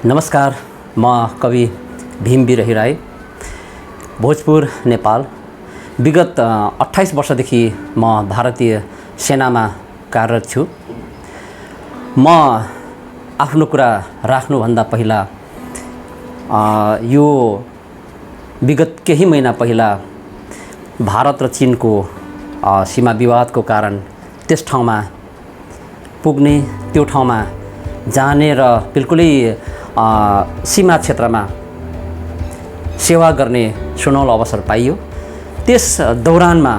नमस्कार, म कवि भीम बिरही राई, भोजपुर, नेपाल। विगत 28 वर्षदेखि म भारतीय सेनामा कार्यरत छु। म आफ्नो कुरा राख्नुभन्दा पहिला यो विगत केही महिना पहिला भारत र चीनको सीमा विवादको कारण त्यस ठाउँमा पुग्ने, त्यो ठाउँमा जाने र बिल्कुलै सीमा क्षेत्रमा सेवा गर्ने सुनौलो अवसर पाइयो। त्यस दौरानमा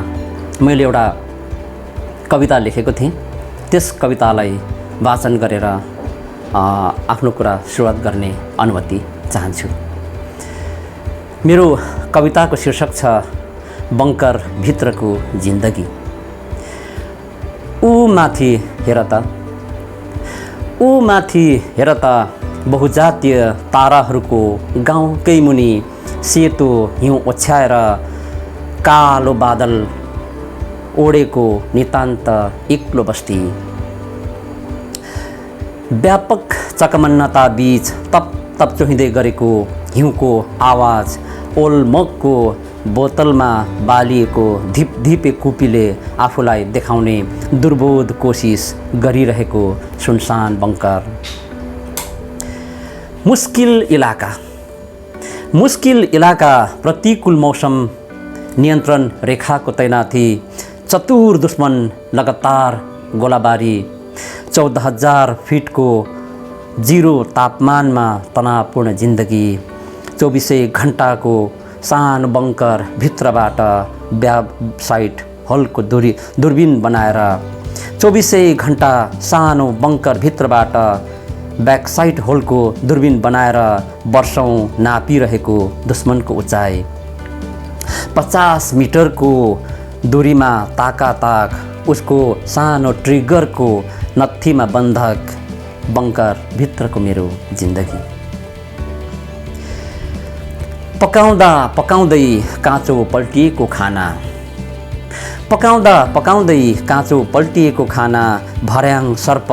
मैले एउटा कविता लेखेको थिएँ। त्यस कवितालाई वाचन गरेर आफ्नो कुरा सुरुवात गर्ने अनुमति चाहन्छु। मेरो कविताको शीर्षक छ बङ्कर भित्रको जिन्दगी। ऊ माथि हेर त, ऊ माथि हेर त, बहुजातीय ताराहरूको गाउँकै मुनि सेतो हिउँ ओछ्याएर कालो बादल ओडेको नितान्त एक्लो बस्ती। व्यापक चकमन्नता बीच तप तप चुहिँदै गरेको हिउँको आवाज, ओलमोकको बोतलमा बालिएको धिपधिपे कुपीले आफूलाई देखाउने दुर्बोध कोसिस गरिरहेको सुनसान बङ्कर। मुस्किल इलाका, प्रतिकूल मौसम, नियन्त्रण रेखाको तैनाथी, चतुर दुश्मन, लगातार गोलाबारी, 14,000 फिटको जिरो तापमानमा तनावपूर्ण जिन्दगी, 24 घण्टाको सानो बङ्कर भित्रबाट ब्याकसाइड होलको दूरबीन बनाएर, 24 घण्टा सानो बङ्कर भित्रबाट ब्याकसाइड होलको दूरबीन बनाएर वर्षौँ नापिरहेको दुश्मनको उचाइ, 50 मिटरको दूरीमा ताकाताक उसको सानो ट्रिगरको नत्थीमा बन्धक, बङ्कर भित्रको मेरो जिन्दगी। पकाउँदा पकाउँदै काँचो पल्टिएको खाना, पकाउँदा पकाउँदै काँचो पल्टिएको खाना, भर्याङ सर्प,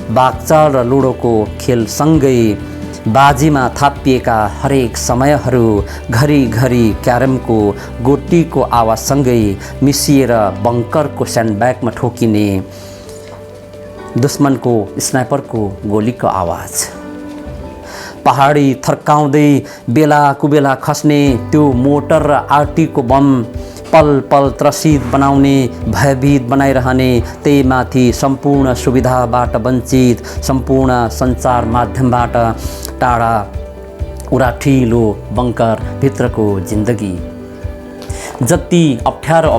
बाघचाल र लुडोको खेलसँगै बाजीमा थापिएका हरेक समयहरू, घरिघरि क्यारमको गोटीको आवाजसँगै मिसिएर बङ्करको स्यान्डब्यागमा ठोकिने दुश्मनको स्नाइपरको गोलीको आवाज, पहाडी थर्काउँदै बेला कुबेला खस्ने त्यो मोटर र आर्टीको बम, पल पल त्रसित बनाउने, भयभीत बनाइरहने, त्यही माथि सम्पूर्ण सुविधाबाट वञ्चित, सम्पूर्ण सञ्चार माध्यमबाट टाढा उराठिलो बङ्कर भित्रको जिन्दगी। जति अप्ठ्यारो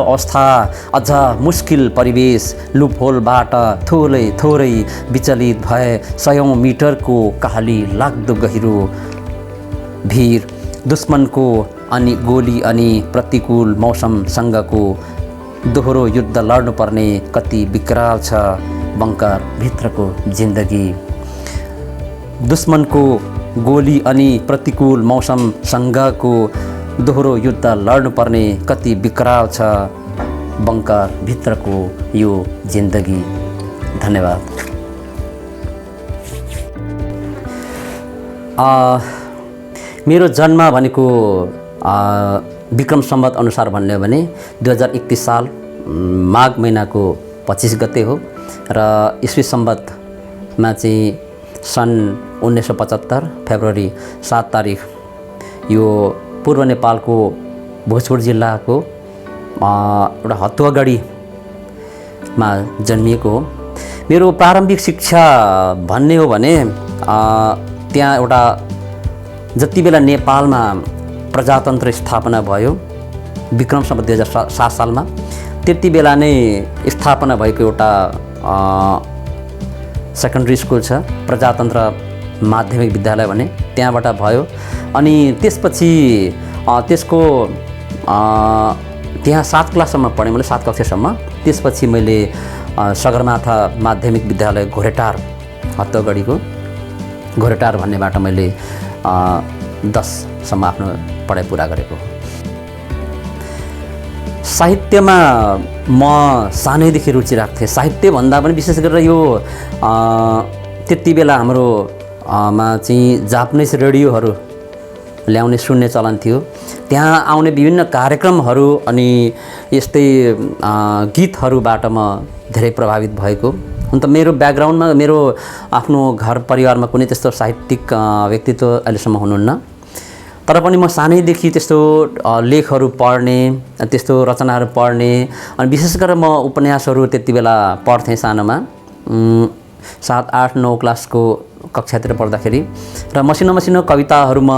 अवस्था, अझ मुस्किल परिवेश, लुपहोलबाट थोरै विचलित भए, 100 मिटरको कहाली लाग्दो गहिरो भिर, दुश्मनको अनि गोली अनि प्रतिकूल मौसमसँगको दोहोरो युद्ध लड्नुपर्ने कति विकराल छ बङ्कर भित्रको जिन्दगी। दुश्मनको गोली अनि प्रतिकूल मौसमसँगको दोहोरो युद्ध लड्नुपर्ने कति विकराल छ बङ्कर भित्रको यो जिन्दगी। धन्यवाद। मेरो जन्म भनेको विक्रम सम्वत अनुसार भन्ने हो भने 2031 साल माघ महिनाको 25 गते हो र ईस्वी सम्वतमा चाहिँ सन् 1975 फेब्रुअरी 7 तारिक यो पूर्व नेपालको भोजपुर जिल्लाको एउटा हतुवागढीमा जन्मिएको हो। मेरो प्रारम्भिक शिक्षा भन्ने हो भने त्यहाँ एउटा जति बेला नेपालमा प्रजातन्त्र स्थापना भयो विक्रम सम्वत 2007 सालमा, त्यति बेला नै स्थापना भएको एउटा सेकेन्ड्री स्कुल छ, प्रजातन्त्र माध्यमिक विद्यालय भने, त्यहाँबाट भयो। अनि त्यसपछि त्यसको त्यहाँ 7 क्लाससम्म पढेँ मैले, 7 कक्षासम्म। त्यसपछि मैले सगरमाथा माध्यमिक विद्यालय घोरेटार, हतुवागढीको घोरेटार भन्नेबाट मैले 10सम्म आफ्नो पढाइ पुरा गरेको। साहित्यमा म सानैदेखि रुचि राख्थेँ। साहित्य भन्दा पनि विशेष गरेर यो त्यति बेला हाम्रो मा चाहिँ जापानिज रेडियोहरू ल्याउने सुन्ने चलन थियो। त्यहाँ आउने विभिन्न कार्यक्रमहरू अनि यस्तै गीतहरूबाट म धेरै प्रभावित भएको। हुन त मेरो ब्याकग्राउन्डमा मेरो आफ्नो घर परिवारमा कुनै त्यस्तो साहित्यिक व्यक्तित्व अहिलेसम्म हुनुहुन्न, तर पनि म सानैदेखि त्यस्तो लेखहरू पढ्ने, त्यस्तो रचनाहरू पढ्ने अनि विशेष गरेर म उपन्यासहरू त्यति बेला पढ्थेँ सानोमा 7, 8, 9 क्लासको कक्षातिर पढ्दाखेरि र मसिनो कविताहरू म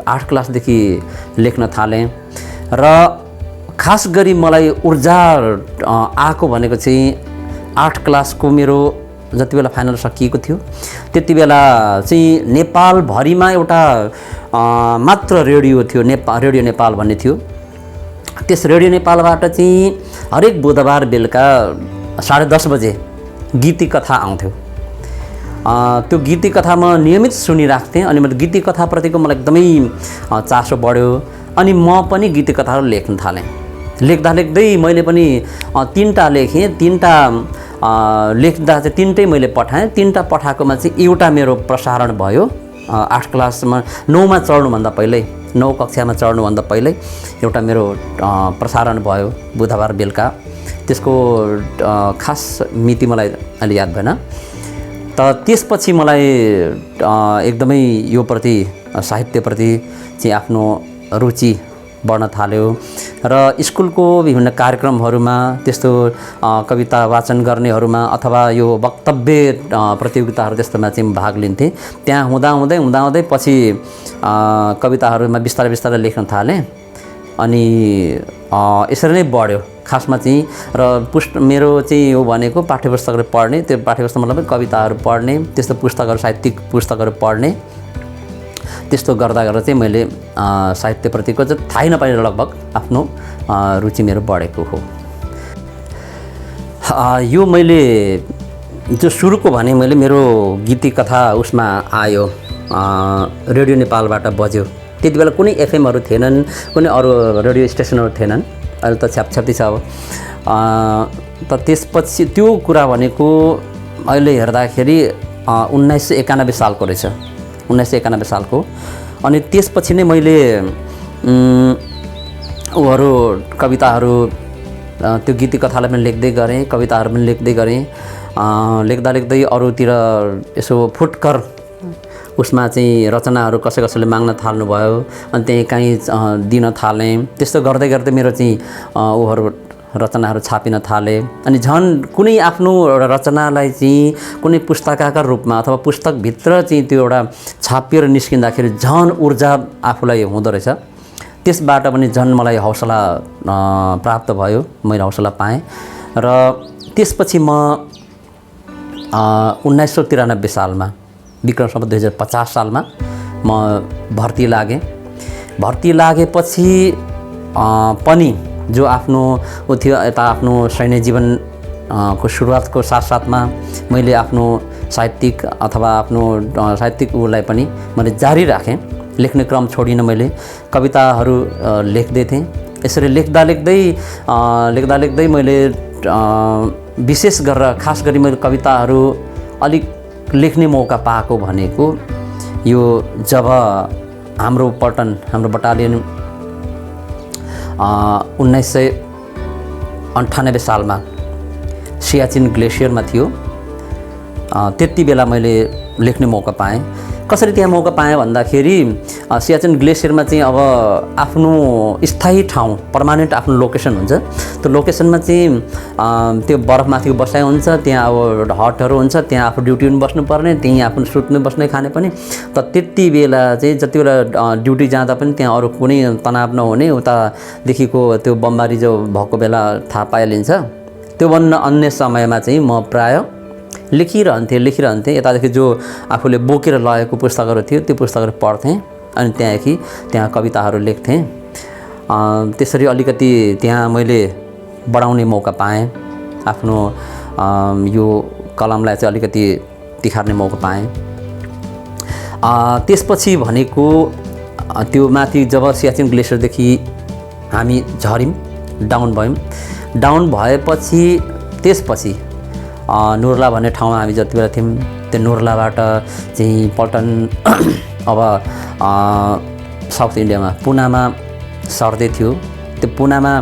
8 क्लासदेखि लेख्न थालेँ। र खास गरी मलाई ऊर्जा आएको भनेको चाहिँ 8 क्लासको मेरो जति बेला फाइनल सकिएको थियो त्यति बेला चाहिँ नेपालभरिमा एउटा मात्र रेडियो थियो, रेडियो नेपाल भन्ने थियो। त्यस रेडियो नेपालबाट चाहिँ हरेक बुधबार बेलुका 10:30 बजे गीति कथा आउँथ्यो। त्यो गीति कथा म नियमित सुनिराख्थेँ अनि मैले गीति कथाप्रतिको मलाई एकदमै चासो बढ्यो अनि म पनि गीति कथाहरू लेख्न थालेँ। लेख्दै मैले पनि 3टा लेखेँ। 3टा लेख्दा चाहिँ 3टै मैले पठाएँ। 3टा पठाएकोमा चाहिँ एउटा मेरो प्रसारण भयो 8 क्लासमा 9मा चढ्नुभन्दा पहिल्यै, 9 कक्षामा चढ्नुभन्दा पहिल्यै एउटा मेरो प्रसारण भयो बुधबार बेलुका। त्यसको खास मिति मलाई अहिले याद भएन। त त्यसपछि मलाई एकदमै यो प्रति साहित्यप्रति चाहिँ आफ्नो रुचि बढ्न थाल्यो र स्कुलको विभिन्न कार्यक्रमहरूमा त्यस्तो कविता वाचन गर्नेहरूमा अथवा यो वक्तव्य प्रतियोगिताहरू त्यस्तोमा चाहिँ भाग लिन्थेँ। त्यहाँ हुँदाहुँदै पछि कविताहरूमा बिस्तारै लेख्न थालेँ अनि यसरी नै बढ्यो खासमा चाहिँ। र मेरो चाहिँ यो भनेको पाठ्यपुस्तकहरू पढ्ने, त्यो पाठ्यपुस्तक मतलब कविताहरू पढ्ने, त्यस्तो पुस्तकहरू साहित्यिक पुस्तकहरू पढ्ने, त्यस्तो गर्दा चाहिँ मैले साहित्यप्रतिको चाहिँ थाहै नपाएर लगभग आफ्नो रुचि मेरो बढेको हो। यो मैले जो सुरुको भने मैले मेरो गीति कथा उसमा आयो रेडियो नेपालबाट बज्यो। त्यति बेला कुनै एफएमहरू थिएनन्, कुनै अरू रेडियो स्टेसनहरू थिएनन्, अहिले त छ्यापछ्याप्ती छ अब। त त्यसपछि त्यो कुरा भनेको अहिले हेर्दाखेरि 1991 सालको रहेछ, 1991 सालको। अनि त्यसपछि नै मैले कविताहरू त्यो गीति कथालाई पनि लेख्दै गरेँ, कविताहरू पनि लेख्दै गरेँ। लेख्दै अरूतिर यसो फुटकर उसमा चाहिँ रचनाहरू कसैले माग्न थाल्नुभयो अनि त्यही कहीँ दिन थालेँ। त्यस्तो गर्दै मेरो चाहिँ रचनाहरू छापिन थाले अनि झन् कुनै आफ्नो एउटा रचनालाई चाहिँ कुनै पुस्तकका रूपमा अथवा पुस्तकभित्र चाहिँ त्यो एउटा छापिएर निस्किँदाखेरि झन् ऊर्जा आफूलाई हुँदो रहेछ। त्यसबाट पनि झन् मलाई हौसला प्राप्त भयो, मैले हौसला पाएँ। र त्यसपछि म 1993 सालमा विक्रम सम्वत 2050 सालमा म भर्ती लागेँ। भर्ती लागेपछि पनि जो आफ्नो थियो यता आफ्नो सैन्य जीवन को सुरुवातको साथसाथमा मैले आफ्नो साहित्यिक अथवा आफ्नो साहित्यिक उलाई पनि मैले जारी राखेँ, लेख्ने क्रम छोडिनँ। मैले कविताहरू लेख्दै थिएँ। यसरी लेख्दा मैले विशेष गरेर खास गरी मैले कविताहरू अलिक लेख्ने मौका पाएको भनेको यो जब हाम्रो बटालियन 1998 सालमा सियाचिन ग्लेसियरमा थियो। त्यति बेला मैले लेख्ने मौका पाएँ। कसरी त्यहाँ मौका पाएँ भन्दाखेरि सियाचिन ग्लेसियरमा चाहिँ अब आफ्नो स्थायी ठाउँ पर्मानेन्ट आफ्नो लोकेसन हुन्छ। त्यो लोकेसनमा चाहिँ त्यो बरफमाथिको बसाइ हुन्छ, त्यहाँ अब हटहरू हुन्छ, त्यहाँ आफू ड्युटी पनि बस्नुपर्ने, त्यहीँ आफ्नो सुत्ने बस्ने खाने पनि। त त्यति बेला चाहिँ जति बेला ड्युटी जाँदा पनि त्यहाँ अरू कुनै तनाव नहुने, उतादेखिको त्यो बमबारी जो भएको बेला थाहा पाइलिन्छ। त्योभन्दा अन्य समयमा चाहिँ म प्रायः लेखिरहन्थेँ। यतादेखि जो आफूले बोकेर लगेको पुस्तकहरू थियो त्यो पुस्तकहरू पढ्थेँ अनि त्यहाँ कविताहरू लेख्थेँ। त्यसरी अलिकति त्यहाँ मैले बढाउने मौका पाएँ, आफ्नो यो कलमलाई चाहिँ अलिकति तिखार्ने मौका पाएँ। त्यसपछि भनेको त्यो माथि जब सियाचिन ग्लेसियरदेखि हामी झऱ्यौँ, डाउन भएपछि त्यसपछि नुर्ला भन्ने ठाउँमा हामी जति बेला थियौँ त्यो नोर्लाबाट चाहिँ पल्टन अब साउथ इन्डियामा पुनामा सर्दै थियो। त्यो पुनामा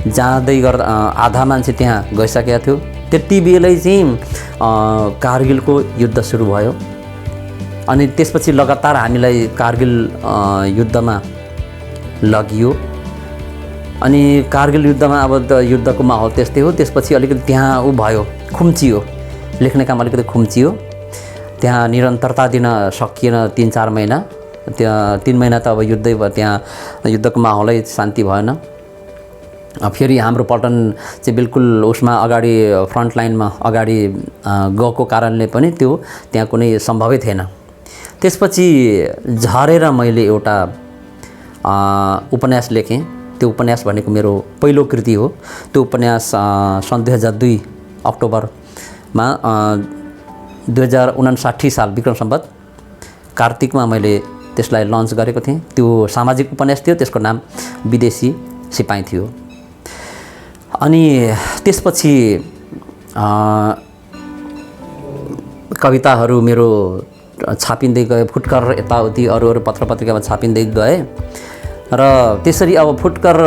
जाँदै गर्दा आधा मान्छे त्यहाँ गइसकेका थियो। त्यति बेलै चाहिँ कारगिलको युद्ध सुरु भयो अनि त्यसपछि लगातार हामीलाई कारगिल युद्धमा लगियो। अनि कारगिल युद्धमा अब युद्धको माहौल त्यस्तै हो। त्यसपछि अलिकति त्यहाँ भयो, खुम्चियो, लेख्ने काम अलिकति खुम्चियो। त्यहाँ निरन्तरता दिन सकिएन 3-4 महिना। त्यहाँ 3 महिना त अब युद्धै भयो, त्यहाँ युद्धको माहौलै शान्ति भएन। फेरि हाम्रो पल्टन चाहिँ बिल्कुल उसमा अगाडि फ्रन्ट लाइनमा अगाडि गएको कारणले पनि त्यो त्यहाँ कुनै सम्भवै थिएन। त्यसपछि झरेर मैले एउटा उपन्यास लेखेँ। त्यो उपन्यास भनेको मेरो पहिलो कृति हो। त्यो उपन्यास सन् 2002 अक्टोबरमा 2059 साल विक्रम सम्वत कार्तिकमा मैले त्यसलाई लन्च गरेको थिएँ। त्यो सामाजिक उपन्यास थियो, त्यसको नाम विदेशी सिपाही थियो। अनि त्यसपछि कविताहरू मेरो छापिँदै गए, फुटकर यताउति अरू पत्र पत्रिकामा छापिँदै गए र त्यसरी अब फुटकर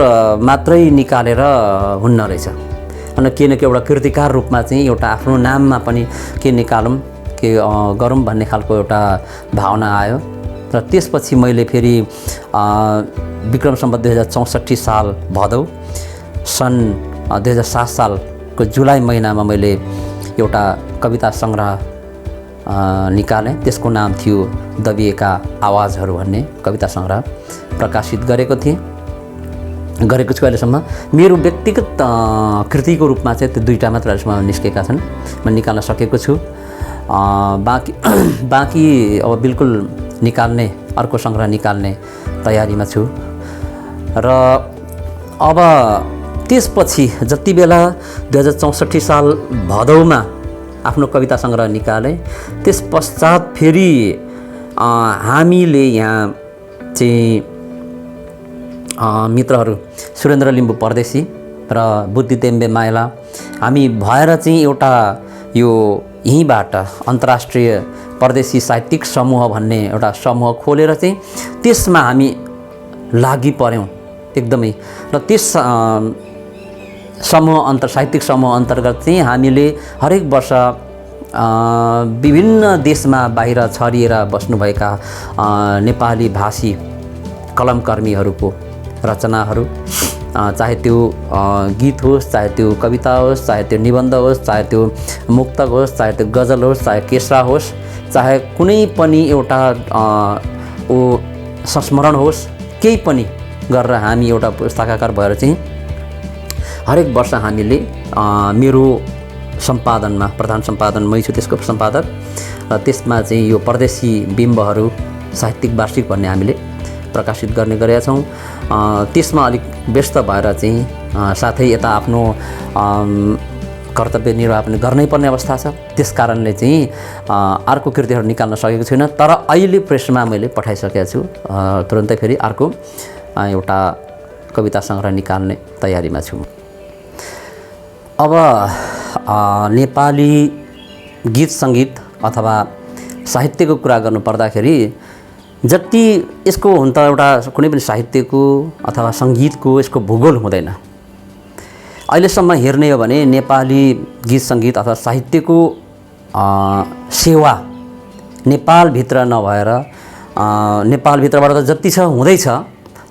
मात्रै निकालेर हुन्न रहेछ। अनि के न के एउटा कृतिकार रूपमा चाहिँ एउटा आफ्नो नाममा पनि के निकालौँ, के गरौँ भन्ने खालको एउटा भावना आयो। र त्यसपछि मैले फेरि विक्रम सम्वत 2064 साल भदौ सन् 2007 सालको जुलाई महिनामा मैले एउटा कविता सङ्ग्रह निकालेँ। त्यसको नाम थियो दबिएका आवाजहरू भन्ने कविता सङ्ग्रह प्रकाशित गरेको छु। अहिलेसम्म मेरो व्यक्तिगत कृतिको रूपमा चाहिँ त्यो 2टा मात्र अहिलेसम्म निस्केका छन्, म निकाल्न सकेको छु। बाँकी अब बिल्कुल निकाल्ने, अर्को सङ्ग्रह निकाल्ने तयारीमा छु। र अब त्यसपछि जति बेला 2064 साल भदौमा आफ्नो कविता सङ्ग्रह निकालेँ, त्यस पश्चात फेरि हामीले यहाँ चाहिँ मित्रहरू सुरेन्द्र लिम्बू परदेशी र बुद्धि तेम्बे माइला हामी भएर चाहिँ एउटा यो यहीँबाट अन्तर्राष्ट्रिय परदेशी साहित्यिक समूह भन्ने एउटा समूह खोलेर चाहिँ त्यसमा हामी लागि पऱ्यौँ एकदमै। र त्यस साहित्यिक समूह अन्तर्गत चाहिँ हामीले हरेक वर्ष विभिन्न देशमा बाहिर छरिएर बस्नुभएका नेपाली भाषी कलमकर्मीहरूको रचनाहरू, चाहे त्यो गीत होस्, चाहे त्यो कविता होस्, चाहे त्यो निबन्ध होस्, चाहे त्यो मुक्तक होस्, चाहे त्यो गजल होस्, चाहे केसरा होस्, चाहे कुनै पनि एउटा संस्मरण होस्, केही पनि गरेर हामी एउटा पुस्तकाकार भएर चाहिँ हरेक वर्ष हामीले मेरो सम्पादनमा, प्रधान सम्पादन मै छु त्यसको सम्पादक, र त्यसमा चाहिँ यो परदेशी बिम्बहरू साहित्यिक वार्षिक भन्ने हामीले प्रकाशित गर्ने गरेका छौँ। त्यसमा अलिक व्यस्त भएर चाहिँ साथै यता आफ्नो कर्तव्य निर्वाह पनि गर्नै पर्ने अवस्था छ। त्यस कारणले चाहिँ अर्को कृतिहरू निकाल्न सकेको छैन। तर अहिले प्रेसमा मैले पठाइसकेको छु। तुरन्तै फेरि अर्को एउटा कविता सङ्ग्रह निकाल्ने तयारीमा छु। अब नेपाली गीत सङ्गीत अथवा साहित्यको कुरा गर्नुपर्दाखेरि जति यसको हुन त एउटा कुनै पनि साहित्यको अथवा सङ्गीतको यसको भूगोल हुँदैन। अहिलेसम्म हेर्ने हो भने नेपाली गीत सङ्गीत अथवा साहित्यको सेवा नेपालभित्र नभएर नेपालभित्रबाट त जति छ हुँदैछ,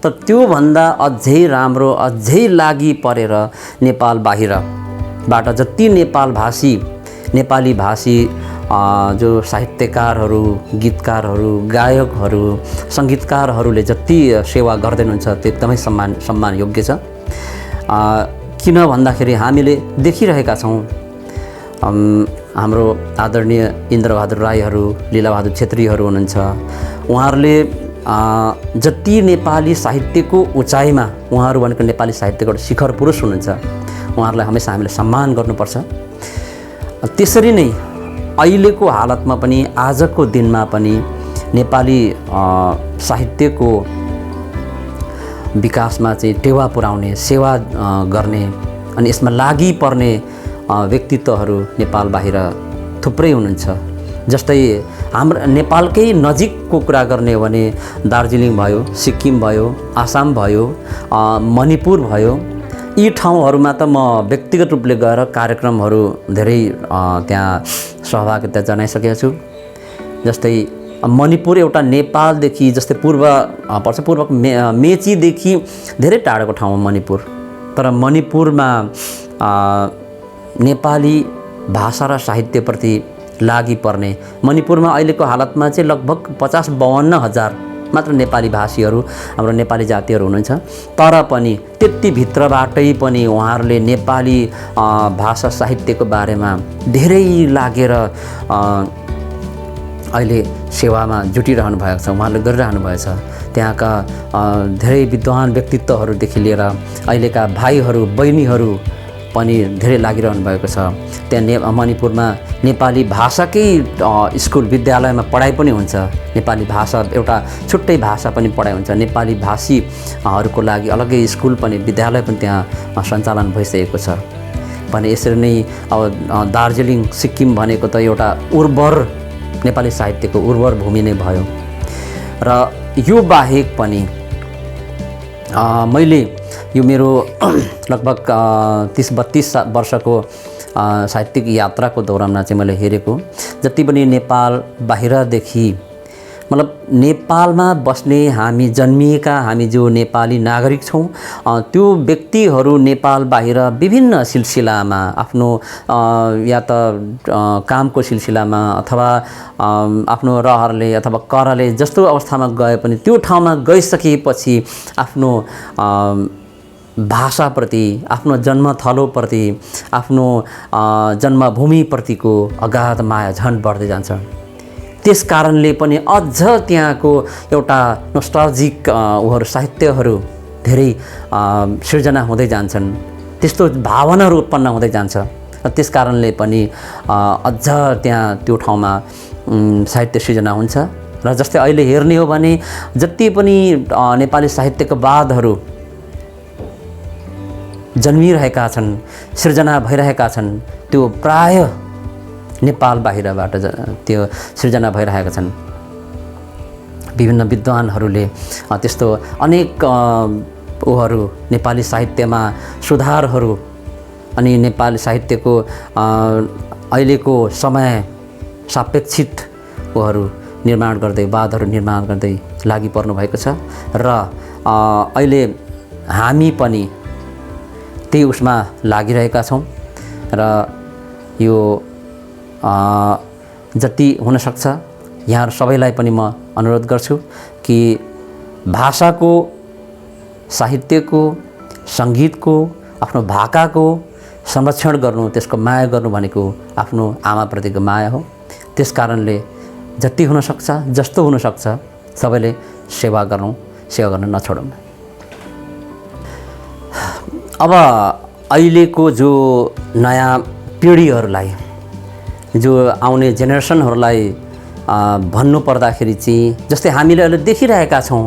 तर त्योभन्दा अझै राम्रो, अझै लागि परेर नेपाल बाहिरबाट जति नेपाली भाषी जो साहित्यकारहरू, गीतकारहरू, गायकहरू, सङ्गीतकारहरूले जति सेवा गर्दै हुनुहुन्छ त्यो एकदमै सम्मान योग्य छ। किन भन्दाखेरि हामीले देखिरहेका छौँ हाम्रो आदरणीय इन्द्रबहादुर राईहरू, लीलाबहादुर छेत्रीहरू हुनुहुन्छ। उहाँहरूले जति नेपाली साहित्यको उचाइमा, उहाँहरू भनेको नेपाली साहित्यको शिखर पुरुष हुनुहुन्छ, उहाँहरूलाई हमेसा हामीले सम्मान गर्नुपर्छ। त्यसरी नै अहिलेको हालतमा पनि, आजको दिनमा पनि नेपाली साहित्यको विकासमा चाहिँ टेवा पुर्याउने, सेवा गर्ने अनि यसमा लागि पर्ने व्यक्तित्वहरू नेपाल बाहिर थुप्रै हुनुहुन्छ। जस्तै हाम्रो नेपालकै नजिकको कुरा गर्ने हो भने दार्जिलिङ भयो, सिक्किम भयो, आसाम भयो, मणिपुर भयो। यी ठाउँहरूमा त म व्यक्तिगत रूपले गएर कार्यक्रमहरू धेरै त्यहाँ सहभागिता जनाइसकेको छु। जस्तै मणिपुर एउटा नेपालदेखि जस्तै पूर्वको मेचीदेखि धेरै टाढोको ठाउँमा मणिपुर, तर मणिपुरमा नेपाली भाषा र साहित्यप्रति लागि पर्ने, मणिपुरमा अहिलेको हालतमा चाहिँ लगभग 50-52 हजार मात्र नेपाली भाषीहरू हाम्रो नेपाली जातिहरू हुनुहुन्छ। तर पनि त्यति भित्रबाटै पनि उहाँहरूले नेपाली भाषा साहित्यको बारेमा धेरै लागेर अहिले सेवामा जुटिरहनु भएको छ, उहाँहरूले गरिरहनु भएछ। त्यहाँका धेरै विद्वान व्यक्तित्वहरूदेखि लिएर अहिलेका भाइहरू बहिनीहरू पनि धेरै लागिरहनु भएको छ। त्यहाँ मणिपुरमा नेपाली भाषाकै स्कुल विद्यालयमा पढाइ पनि हुन्छ, नेपाली भाषा एउटा छुट्टै भाषा पनि पढाइ हुन्छ, नेपाली भाषीहरूको लागि अलग्गै स्कुल पनि विद्यालय पनि त्यहाँ सञ्चालन भइसकेको छ। भने यसरी नै अब दार्जिलिङ सिक्किम भनेको त एउटा उर्वर नेपाली साहित्यको उर्वर भूमि नै भयो। र यो बाहेक पनि मैले यो मेरो लगभग 30-32 वर्षको साहित्यिक यात्राको दौरानमा चाहिँ मैले हेरेको जति पनि नेपाल बाहिरदेखि मतलब नेपालमा बस्ने हामी जन्मिएका हामी जो नेपाली नागरिक छौँ त्यो व्यक्तिहरू नेपाल बाहिर विभिन्न सिलसिलामा आफ्नो या त कामको सिलसिलामा अथवा आफ्नो रहरले अथवा करले जस्तो अवस्थामा गए पनि त्यो ठाउँमा गइसकेपछि आफ्नो भाषाप्रति आफ्नो जन्मथलोप्रति आफ्नो जन्मभूमिप्रतिको अगाध माया झन् बढ्दै जान्छ। त्यस कारणले पनि अझ त्यहाँको एउटा नोस्टाल्जिक उहरू साहित्यहरू धेरै सृजना हुँदै जान्छन्, त्यस्तो भावनाहरू उत्पन्न हुँदै जान्छ। र त्यस कारणले पनि अझ त्यहाँ त्यो ठाउँमा साहित्य सृजना हुन्छ। र जस्तै अहिले हेर्ने हो भने जति पनि नेपाली साहित्यका वादहरू जन्मिरहेका छन्, सृजना भइरहेका छन्, त्यो प्राय नेपाल बाहिरबाट त्यो सृजना भइरहेका छन्। विभिन्न विद्वानहरूले त्यस्तो अनेक उहरू नेपाली साहित्यमा सुधारहरू अनि नेपाली साहित्यको अहिलेको समय सापेक्षित उहरू निर्माण गर्दै वादहरू निर्माण गर्दै लागि पर्नु भएको छ। र अहिले हामी पनि त्यही उसमा लागिरहेका छौँ। र यो जति हुनसक्छ यहाँहरू सबैलाई पनि म अनुरोध गर्छु कि भाषाको, साहित्यको, सङ्गीतको, आफ्नो भाकाको संरक्षण गर्नु, त्यसको माया गर्नु भनेको आफ्नो आमाप्रतिको माया हो। त्यस कारणले जति हुनसक्छ, जस्तो हुनसक्छ सबैले सेवा गर्न नछोडौँ। अब अहिलेको जो नयाँ पिँढीहरूलाई, जो आउने जेनेरेसनहरूलाई भन्नु पर्दाखेरि चाहिँ जस्तै हामीले अहिले देखिरहेका छौँ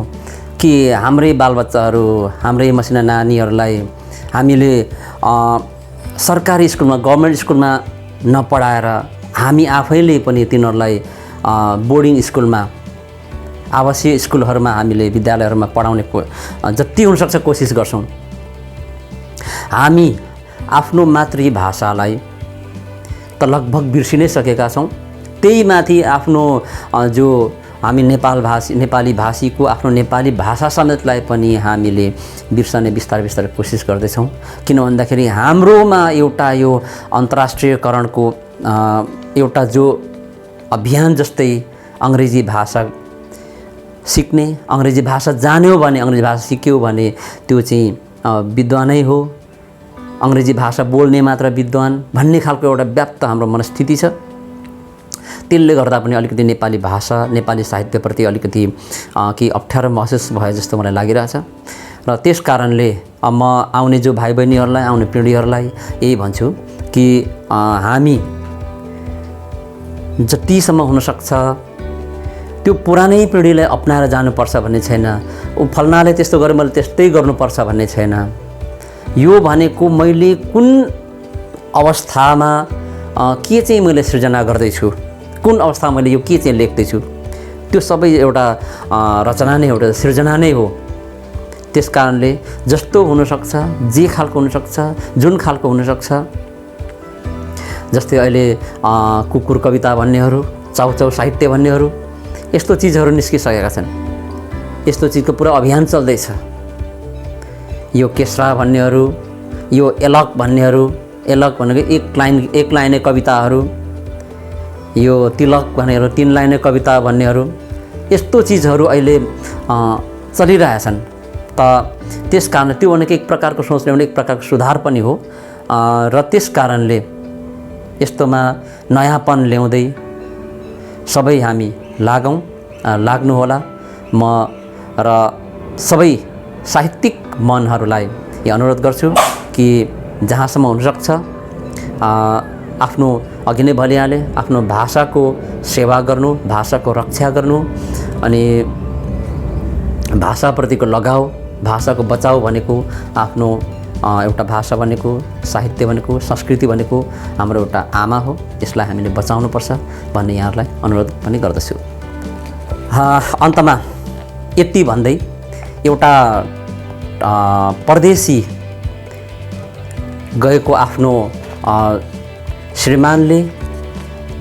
कि हाम्रै बालबच्चाहरू, हाम्रै मसिना नानीहरूलाई हामीले सरकारी स्कुलमा, गभर्मेन्ट स्कुलमा नपढाएर हामी आफैले पनि तिनीहरूलाई बोर्डिङ स्कुलमा, आवासीय स्कुलहरूमा हामीले विद्यालयहरूमा पढाउने जति हुनसक्छ कोसिस गर्छौँ। हामी आफ्नो मातृभाषालाई त लगभग बिर्सिनै सकेका छौँ। त्यही माथि आफ्नो जो हामी नेपाली भाषीको आफ्नो नेपाली भाषा समेतलाई पनि हामीले बिर्सने बिस्तारै कोसिस गर्दैछौँ। किन भन्दाखेरि हाम्रोमा एउटा यो अन्तर्राष्ट्रियकरणको एउटा जो अभियान जस्तै अङ्ग्रेजी भाषा सिक्ने, अङ्ग्रेजी भाषा जान्यो भने, अङ्ग्रेजी भाषा सिक्यो भने त्यो चाहिँ विद्वानै हो, अङ्ग्रेजी भाषा बोल्ने मात्र विद्वान भन्ने खालको एउटा व्याप्त हाम्रो मनस्थिति छ। त्यसले गर्दा पनि अलिकति नेपाली भाषा, नेपाली साहित्यप्रति अलिकति केही अप्ठ्यारो महसुस भए जस्तो मलाई लागिरहेछ। र त्यस कारणले म आउने जो भाइ बहिनीहरूलाई, आउने पिँढीहरूलाई यही भन्छु कि हामी जतिसम्म हुनसक्छ त्यो पुरानै पिँढीलाई अपनाएर जानुपर्छ भन्ने छैन। ऊ फल्नाले त्यस्तो गरे मैले त्यस्तै गर्नुपर्छ भन्ने छैन। यो भनेको मैले कुन अवस्थामा के चाहिँ मैले सृजना गर्दैछु, कुन अवस्थामा मैले यो के चाहिँ लेख्दैछु त्यो सबै एउटा रचना नै एउटा सृजना नै हो। त्यस कारणले जस्तो हुनसक्छ, जे खालको हुनसक्छ, जुन खालको हुनसक्छ। जस्तै अहिले कुकुर कविता भन्नेहरू, चाउचाउ साहित्य भन्नेहरू यस्तो चिजहरू निस्किसकेका छन्। यस्तो चिजको पुरा अभियान चल्दैछ। यो केसरा भन्नेहरू, यो एलक भन्नेहरू, एलक भनेको एक लाइने कविताहरू, यो तिलक भनेर 3 लाइने कविता भन्नेहरू यस्तो चिजहरू अहिले चलिरहेछन्। त त्यस कारण त्यो भनेको एक प्रकारको सोच ल्याउने एक प्रकारको सुधार पनि हो र त्यस कारणले यस्तोमा नयाँपन ल्याउँदै सबै हामी लाग्नुहोला। म र सबै साहित्यिक मनहरूलाई यो अनुरोध गर्छु कि जहाँसम्म हुनसक्छ आफ्नो अघि नै भनिहालेँ आफ्नो भाषाको सेवा गर्नु, भाषाको रक्षा गर्नु अनि भाषाप्रतिको लगाव, भाषाको बचाउ भनेको आफ्नो एउटा भाषा भनेको, साहित्य भनेको, संस्कृति भनेको हाम्रो एउटा आमा हो। यसलाई हामीले बचाउनुपर्छ भन्ने यहाँहरूलाई अनुरोध पनि गर्दछु। अन्तमा यति भन्दै एउटा परदेशी गएको आफ्नो श्रीमानले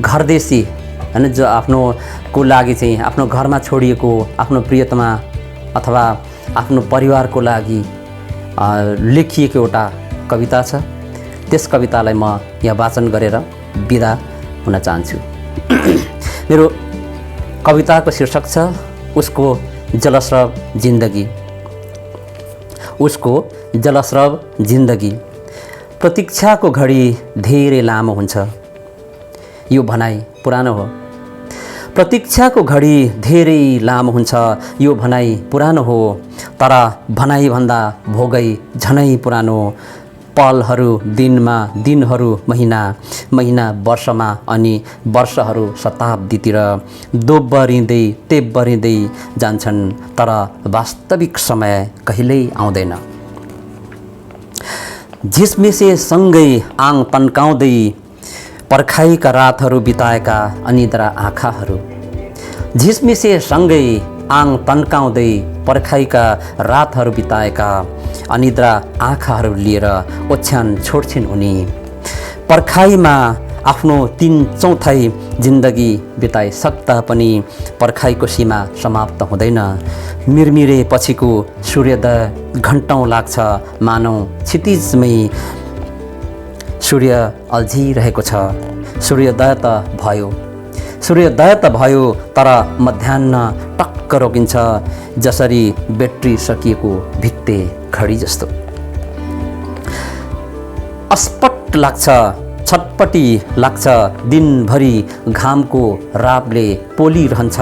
घरदेशी हैन जो आफ्नो को लागि चाहिँ आफ्नो घरमा छोडिएको आफ्नो प्रियतमा अथवा आफ्नो परिवारको लागि लेखिएको एउटा कविता छ। त्यस कवितालाई म यहाँ वाचन गरेर बिदा हुन चाहन्छु। मेरो कविताको शीर्षक छ उसको जलस्रव जिन्दगी। उसको जलस्रव जिन्दगी। प्रतीक्षाको घडी धेरै लामो हुन्छ, यो भनाइ पुरानो हो। प्रतीक्षाको घडी धेरै लामो हुन्छ, यो भनाइ पुरानो हो। तर भनाइभन्दा भोगै झनै पुरानो। पलहरू दिनमा, दिनहरू महिना, महिना वर्षमा अनि वर्षहरू शताब्दीतिर दोब्बरिँदै तेब्बरिँदै जान्छन्। तर वास्तविक समय कहिल्यै आउँदैन। झिसमिसे सँगै आङ तन्काउँदै पर्खाइका रातहरू बिताएका अनिद्रा आँखाहरू। झिसमिसे सँगै आङ तन्काउँदै पर्खाइका रातहरू बिताएका अनिद्रा आँखाहरू लिएर ओछ्यान छोड्छिन् उनी। पर्खाइमा आफ्नो 3/4 जिन्दगी बिताइसक्दा पनि पर्खाइको सीमा समाप्त हुँदैन। मिरमिरे पछिको सूर्योदय घन्टौँ लाग्छ, मानौ क्षितिजमै सूर्य अल्झिरहेको छ। सूर्योदय त भयो तर मध्याह्न टक्क रोकिन्छ, जसरी ब्याट्री सकिएको भित्ते घडी जस्तो। अस्पट लाग्छ, छटपटी लाग्छ, दिनभरि घामको रापले पोलिरहन्छ।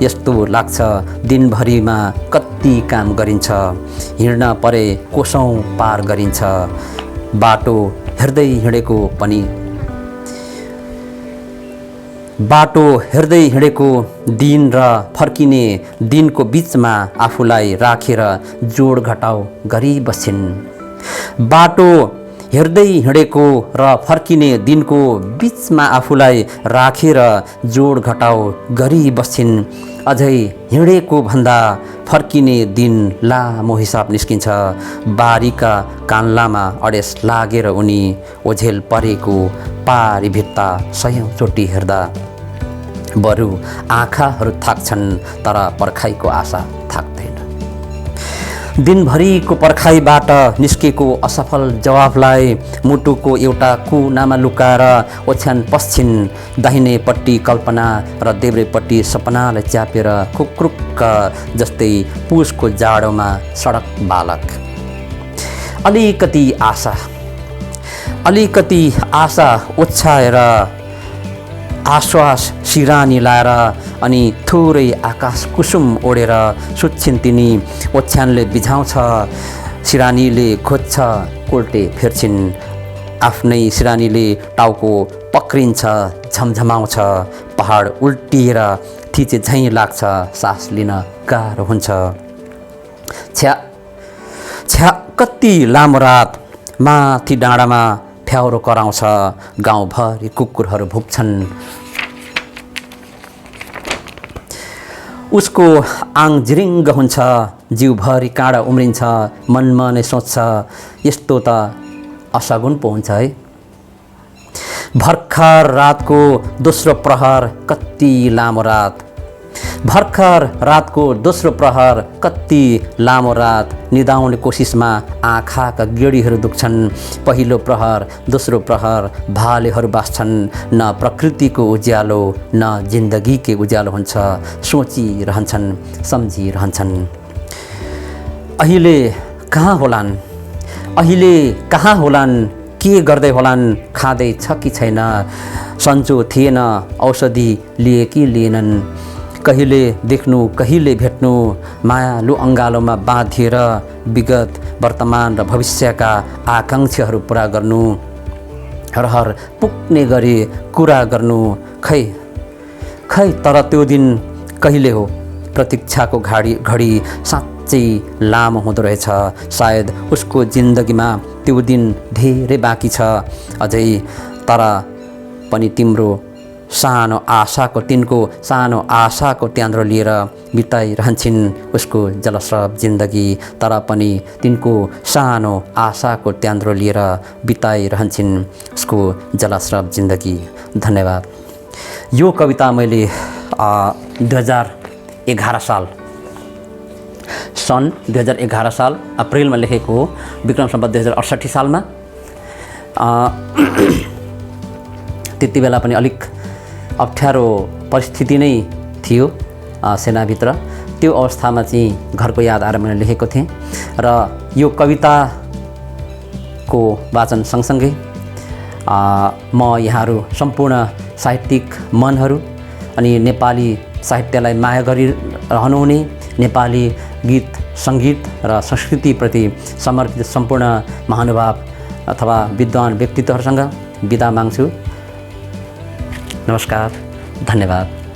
यस्तो लाग्छ दिनभरिमा कति काम गरिन्छ, हिँड्न परे कोसौँ पार गरिन्छ। बाटो हेर्दै हिँडेको दिन र फर्किने दिनको बीचमा आफूलाई राखेर जोड घटाउ गरी बस्छिन्। बाटो हेर्दै हिँडेको र फर्किने दिनको बीचमा आफूलाई राखेर जोड घटाउ गरी बस्छिन्। अझै हिँडेको भन्दा फर्किने दिन लामो हिसाब निस्किन्छ। बारीका कान्लामा अडेस लागेर उनी ओझेल परेको पारी भित्ता सयौँचोटि हेर्दा बरु आँखाहरू थाक्छन्, तर पर्खाइको आशा थाक्दैन। दिनभरिको पर्खाइबाट निस्केको असफल जवाफलाई मुटुको एउटा कुनामा लुकाएर ओछ्यान पस्छिन्। दाहिनेपट्टि कल्पना र देब्रेपट्टि सपनालाई च्यापेर खुक्रुक्क जस्तै पुसको जाडोमा सडक बालक। अलिकति आशा ओछ्याएर आश्वास सिरानी लाएर अनि थोरै आकाश कुसुम ओढेर सुत्छिन् तिनी। ओछ्यानले बिझाउँछ, सिरानीले खोज्छ, कोल्टे फेर्छिन्। आफ्नै सिरानीले टाउको पक्रिन्छ, झमझमाउँछ। पहाड उल्टिएर थिचे झैँ लाग्छ, सास लिन गाह्रो हुन्छ। छ्या कति लामो रात। माथि डाँडामा फ्याउरो कराउँछ, गाउँभरि कुकुरहरू भुक्छन्। उसको आङ जिरिङ्ग हुन्छ, जिउभरि काँडा उम्रिन्छ, मनमा नै सोच्छ यस्तो त अशगुन पो हुन्छ है। भर्खर रातको दोस्रो प्रहर कति लामो रात, भर्खर रातको दोस्रो प्रहर कति लामो रात, निदाउने कोसिसमा आँखाका गेडीहरू दुख्छन्। पहिलो प्रहर दोस्रो प्रहर भालेहरू बाँच्छन्, न प्रकृतिको उज्यालो न जिन्दगीकै उज्यालो हुन्छ। सोचिरहन्छन्, सम्झिरहन्छन्, अहिले कहाँ होलान्, अहिले कहाँ होलान्, के गर्दै होलान्, खाँदै छ कि छैन, सन्चो थिएन, औषधि लिए कि लिएनन्, कहिले देख्नु कहिले भेट्नु, मायालु अङ्गालोमा बाँधिएर विगत वर्तमान र भविष्यका आकाङ्क्षाहरू पुरा गर्नु, रहर पुग्ने गरी कुरा गर्नु। खै खै तर त्यो दिन कहिले हो, प्रतीक्षाको घडी साँच्चै लामो हुँदो रहेछ। सायद उसको जिन्दगीमा त्यो दिन धेरै बाँकी छ अझै, तर पनि तिम्रो सानो आशाको तिनको सानो आशाको ट्यान्द्रो लिएर बिताइरहन्छन् उसको जलस्रव जिन्दगी, तर पनि तिनको सानो आशाको ट्यान्द्रो लिएर बिताइरहन्छन् उसको जलस्रव जिन्दगी। धन्यवाद। यो कविता मैले 2011 साल सन् 2011 साल अप्रिलमा लेखेको हो, विक्रम सम्वत 2068 सालमा। त्यति बेला पनि अलिक अप्ठ्यारो परिस्थिति नै थियो सेनाभित्र। त्यो अवस्थामा चाहिँ घरको याद आएर मैले लेखेको थिएँ र यो कविताको वाचन सँगसँगै म यहाँहरू सम्पूर्ण साहित्यिक मनहरू अनि नेपाली साहित्यलाई माया गरिरहनुहुने, नेपाली गीत सङ्गीत र संस्कृतिप्रति समर्पित सम्पूर्ण महानुभाव अथवा विद्वान व्यक्तित्वहरूसँग बिदा माग्छु। नमस्कार, धन्यवाद।